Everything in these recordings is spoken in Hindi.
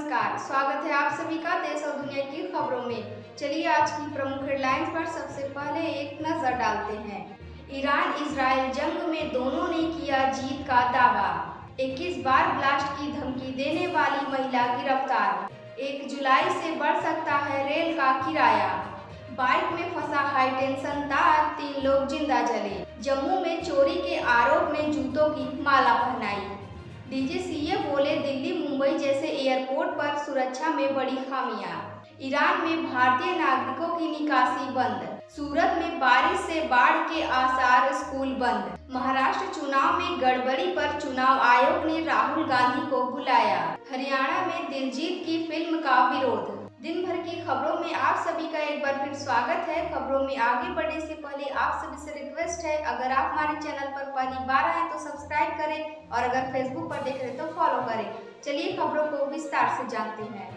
नमस्कार, स्वागत है आप सभी का देश और दुनिया की खबरों में। चलिए आज की प्रमुख हेडलाइंस पर सबसे पहले एक नजर डालते हैं। ईरान इजराइल जंग में दोनों ने किया जीत का दावा। 21 बार ब्लास्ट की धमकी देने वाली महिला गिरफ्तार। 1 जुलाई से बढ़ सकता है रेल का किराया। बाइक में फंसा हाईटेंशन तार, 3 लोग जिंदा जले। जम्मू में चोरी के आरोप में जूतों की माला पहनाई। डीजीसीए बोले दिल्ली मुंबई जैसे एयरपोर्ट पर सुरक्षा में बड़ी खामियां। ईरान में भारतीय नागरिकों की निकासी बंद। सूरत में बारिश से बाढ़ के आसार, स्कूल बंद। महाराष्ट्र चुनाव में गड़बड़ी पर चुनाव आयोग ने राहुल गांधी को बुलाया। हरियाणा में दिलजीत की फिल्म का विरोध। दिन भर की खबरों में आप सभी का एक बार फिर स्वागत है। खबरों में आगे बढ़ने से पहले आप सभी से रिक्वेस्ट है, अगर आप हमारे चैनल पर पहली बार आए तो सब्सक्राइब करें और अगर फेसबुक पर देख रहे तो फॉलो करें। चलिए खबरों को विस्तार से जानते हैं।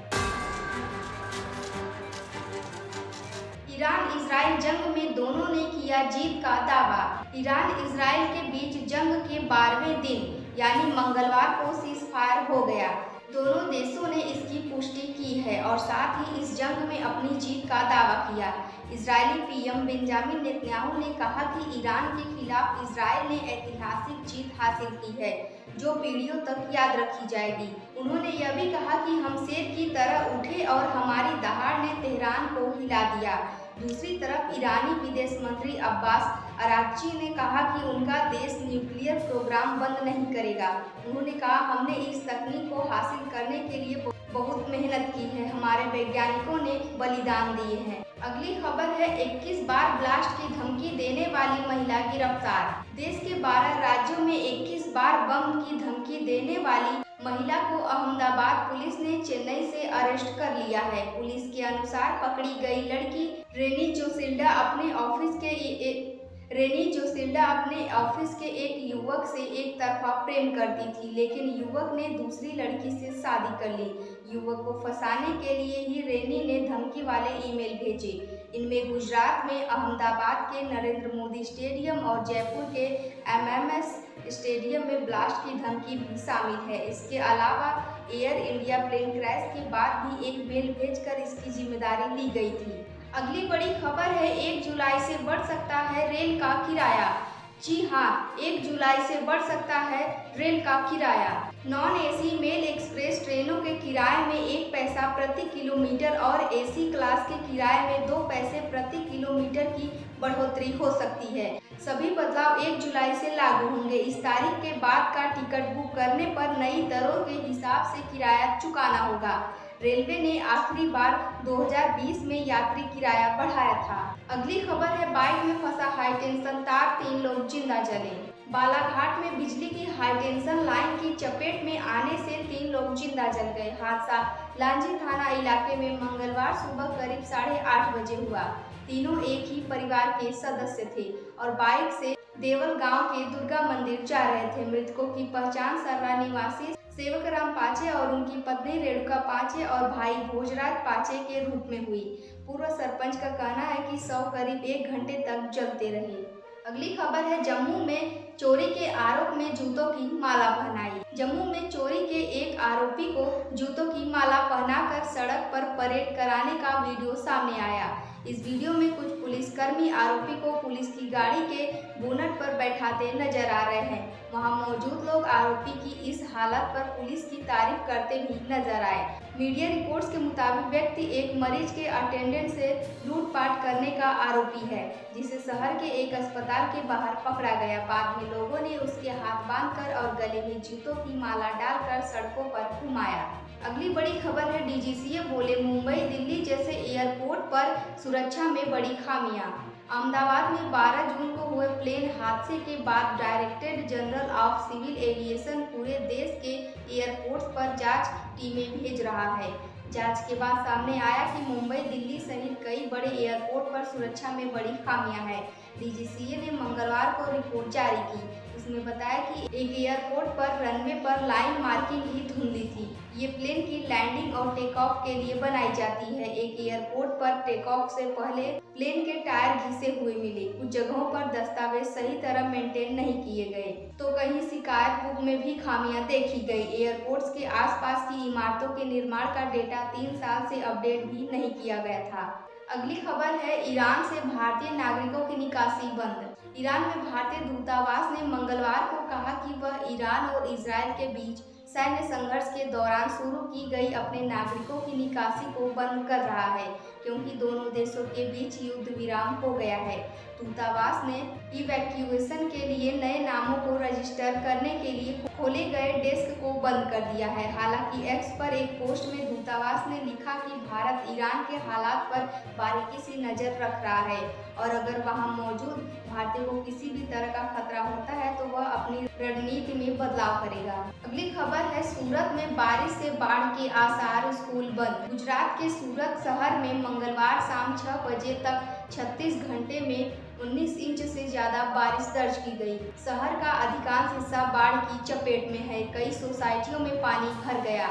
ईरान इजराइल जंग में दोनों ने किया जीत का दावा। ईरान इजराइल के बीच जंग के 12वें दिन यानी मंगलवार को सीजफायर हो गया। दोनों देशों ने इसकी पुष्टि की है और साथ ही इस जंग में अपनी जीत का दावा किया। इजरायली पीएम बेंजामिन नेतन्याहू ने कहा कि ईरान के खिलाफ इजराइल ने ऐतिहासिक जीत हासिल की है, जो पीढ़ियों तक याद रखी जाएगी। उन्होंने यह भी कहा कि हम शेर की तरह उठे और हमारी दहाड़ ने तेहरान को हिला दिया। दूसरी तरफ ईरानी विदेश मंत्री अब्बास अरागची ने कहा कि उनका देश न्यूक्लियर प्रोग्राम बंद नहीं करेगा। उन्होंने कहा, हमने इस तकनीक को हासिल करने के लिए बहुत मेहनत की है, हमारे वैज्ञानिकों ने बलिदान दिए हैं। अगली खबर है, 21 बार ब्लास्ट की धमकी देने वाली महिला गिरफ्तार। देश के 12 राज्यों में 21 बार बम की धमकी देने वाली महिला को अहमदाबाद पुलिस ने चेन्नई से अरेस्ट कर लिया है। पुलिस के अनुसार पकड़ी गई लड़की रेनी जोसिल्डा अपने ऑफिस के एक युवक से एक तरफा प्रेम करती थी, लेकिन युवक ने दूसरी लड़की से शादी कर ली। युवक को फंसाने के लिए ही रेनी ने धमकी वाले ईमेल भेजे। इनमें गुजरात में अहमदाबाद के नरेंद्र मोदी स्टेडियम और जयपुर के एमएमएस स्टेडियम में ब्लास्ट की धमकी भी शामिल है। इसके अलावा एयर इंडिया प्लेन क्रैश के बाद भी एक मेल भेजकर इसकी जिम्मेदारी ली गई थी। अगली बड़ी खबर है, 1 जुलाई से बढ़ सकता है रेल का किराया। जी हाँ, 1 जुलाई से बढ़ सकता है रेल का किराया। नॉन एसी मेल एक्सप्रेस ट्रेनों के किराए में 1 पैसा प्रति किलोमीटर और एसी क्लास के किराए में 2 पैसे प्रति किलोमीटर की बढ़ोतरी हो सकती है। सभी बदलाव 1 जुलाई से लागू होंगे। इस तारीख के बाद का टिकट बुक करने पर नई दरों के हिसाब से किराया चुकाना होगा। रेलवे ने आखिरी बार 2020 में यात्री किराया बढ़ाया था। अगली खबर है, बाइक में फंसा हाईटेंशन तार, 3 लोग जिंदा जले। बालाघाट में बिजली की हाईटेंशन लाइन की चपेट में आने से 3 लोग जिंदा जल गए। हादसा लांजी थाना इलाके में मंगलवार सुबह करीब 8:30 बजे हुआ। तीनों एक ही परिवार के सदस्य थे और बाइक से देवल गांव के दुर्गा मंदिर जा रहे थे। मृतकों की पहचान सर्रा निवासी सेवकराम पाचे और उनकी पत्नी रेणुका पाचे और भाई भोजराज पाचे के रूप में हुई। पूर्व सरपंच का कहना है कि शव करीब 1 घंटे तक जलते रहे। अगली खबर है, जम्मू में चोरी के आरोप में जूतों की माला पहनाई। जम्मू में चोरी के एक आरोपी को जूतों की माला पहनाकर सड़क पर परेड कराने का वीडियो सामने आया। इस वीडियो में कुछ पुलिसकर्मी आरोपी को पुलिस की गाड़ी के बोनट पर बैठाते नजर आ रहे हैं। वहां मौजूद लोग आरोपी की इस हालत पर पुलिस की तारीफ करते भी नजर आए। मीडिया रिपोर्ट्स के मुताबिक व्यक्ति एक मरीज के अटेंडेंट से लूटपाट करने का आरोपी है, जिसे शहर के एक अस्पताल के बाहर पकड़ा गया। बाद में लोगों ने उसके हाथ बांधकर और गले में जूतों की माला डालकर सड़कों पर घुमाया। अगली बड़ी खबर है, डीजीसीए बोले मुंबई दिल्ली जैसे एयरपोर्ट पर सुरक्षा में बड़ी खामियां। अहमदाबाद में 12 जून को हुए प्लेन हादसे के बाद director general of civil aviation पूरे देश के एयरपोर्ट्स पर जांच टीमें भेज रहा है। जांच के बाद सामने आया कि मुंबई दिल्ली सहित कई बड़े एयरपोर्ट पर सुरक्षा में बड़ी खामियां हैं। डीजीसीए ने मंगलवार को रिपोर्ट जारी की। इसमें बताया कि एक एयरपोर्ट पर रनवे पर लाइन मार्किंग ही धुंधली थी। ये प्लेन की लैंडिंग और टेक ऑफ के लिए बनाई जाती है। एक एयरपोर्ट पर टेक ऑफ से पहले प्लेन के टायर घिसे हुए मिले। कुछ जगहों पर दस्तावेज सही तरह मेंटेन नहीं किए गए, तो कहीं शिकायत बुक में भी खामियां देखी गई। एयरपोर्ट्स के आसपास की इमारतों के निर्माण का डेटा 3 साल से अपडेट भी नहीं किया गया था। अगली खबर है, ईरान से भारतीय नागरिकों की निकासी बंद। ईरान में भारतीय दूतावास ने मंगलवार को कहा कि वह ईरान और इजरायल के बीच सैन्य संघर्ष के दौरान शुरू की गई अपने नागरिकों की निकासी को बंद कर रहा है, क्योंकि दोनों देशों के बीच युद्ध विराम हो गया है। दूतावास ने इवैक्यूएशन के लिए नए नामों को रजिस्टर करने के लिए खोले गए डेस्क को बंद कर दिया है। हालांकि एक्स पर एक पोस्ट में दूतावास ने लिखा कि भारत ईरान के हालात पर बारीकी से नजर रख रहा है और अगर वहां मौजूद भारतीयों को किसी भी तरह का खतरा होता है तो वह अपनी रणनीति में बदलाव करेगा। अगली खबर है, सूरत में बारिश से बाढ़ के आसार, स्कूल बंद। गुजरात के सूरत शहर में मंगलवार शाम 6 बजे तक 36 घंटे में 19 इंच से ज्यादा बारिश दर्ज की गई। शहर का अधिकांश हिस्सा बाढ़ की चपेट में है। कई सोसाइटियों में पानी भर गया।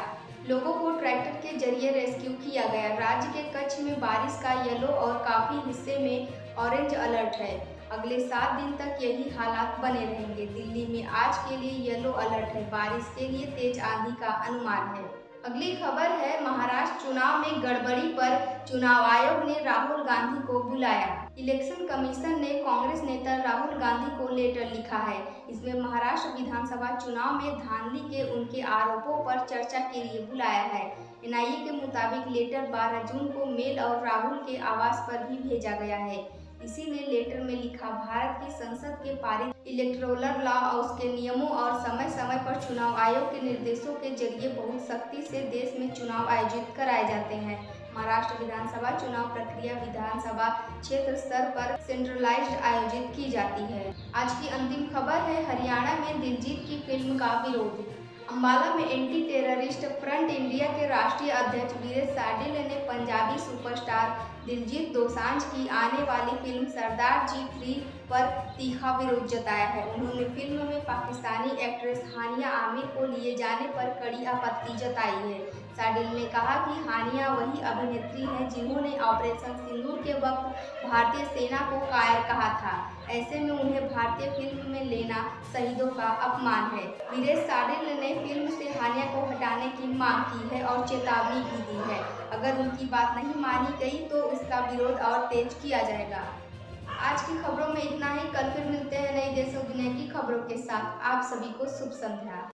लोगों को ट्रैक्टर के जरिए रेस्क्यू किया गया। राज्य के कच्छ में बारिश का येलो और काफी हिस्से में ऑरेंज अलर्ट है। अगले 7 दिन तक यही हालात बने रहेंगे। दिल्ली में आज के लिए येलो अलर्ट है। बारिश के लिए तेज आंधी का अनुमान है। अगली खबर है, महाराष्ट्र चुनाव में गड़बड़ी पर चुनाव आयोग ने राहुल गांधी को बुलाया। इलेक्शन कमीशन ने कांग्रेस नेता राहुल गांधी को लेटर लिखा है। इसमें महाराष्ट्र विधानसभा चुनाव में धांधली के उनके आरोपों पर चर्चा के लिए बुलाया है। एनआईए के मुताबिक लेटर 12 जून को मेल और राहुल के आवास पर भी भेजा गया है। इसी ने लेटर में लिखा, भारत की संसद के पारित इलेक्टोरल लॉ और उसके नियमों और समय समय पर चुनाव आयोग के निर्देशों के जरिए बहुत सख्ती से देश में चुनाव आयोजित कराए जाते हैं। महाराष्ट्र विधानसभा चुनाव प्रक्रिया विधानसभा क्षेत्र स्तर पर सेंट्रलाइज्ड आयोजित की जाती है। आज की अंतिम खबर है, हरियाणा में दिलजीत की फिल्म का विरोध। अम्बाला में एंटी टेररिस्ट फ्रंट इंडिया के राष्ट्रीय अध्यक्ष वीरेश साडिल ने पंजाबी सुपरस्टार दिलजीत दोसांझ की आने वाली फिल्म सरदार जी 3 पर तीखा विरोध जताया है। उन्होंने फिल्म में पाकिस्तानी एक्ट्रेस हानिया आमिर को लिए जाने पर कड़ी आपत्ति जताई है। साडिल ने कहा कि हानिया वही अभिनेत्री हैं जिन्होंने ऑपरेशन सिंदूर के वक्त भारतीय सेना को कायर कहा था। ऐसे में उन्हें भारतीय फिल्म में लेना शहीदों का अपमान है। वीरेश साडिल ने फिल्म से हानिया को हटाने की मांग की है और चेतावनी भी दी है। अगर उनकी बात नहीं मानी गई तो इसका विरोध और तेज किया जाएगा। आज की खबरों में इतना ही। कल फिर मिलते हैं नई देश और दुनिया की खबरों के साथ। आप सभी को शुभ संध्या।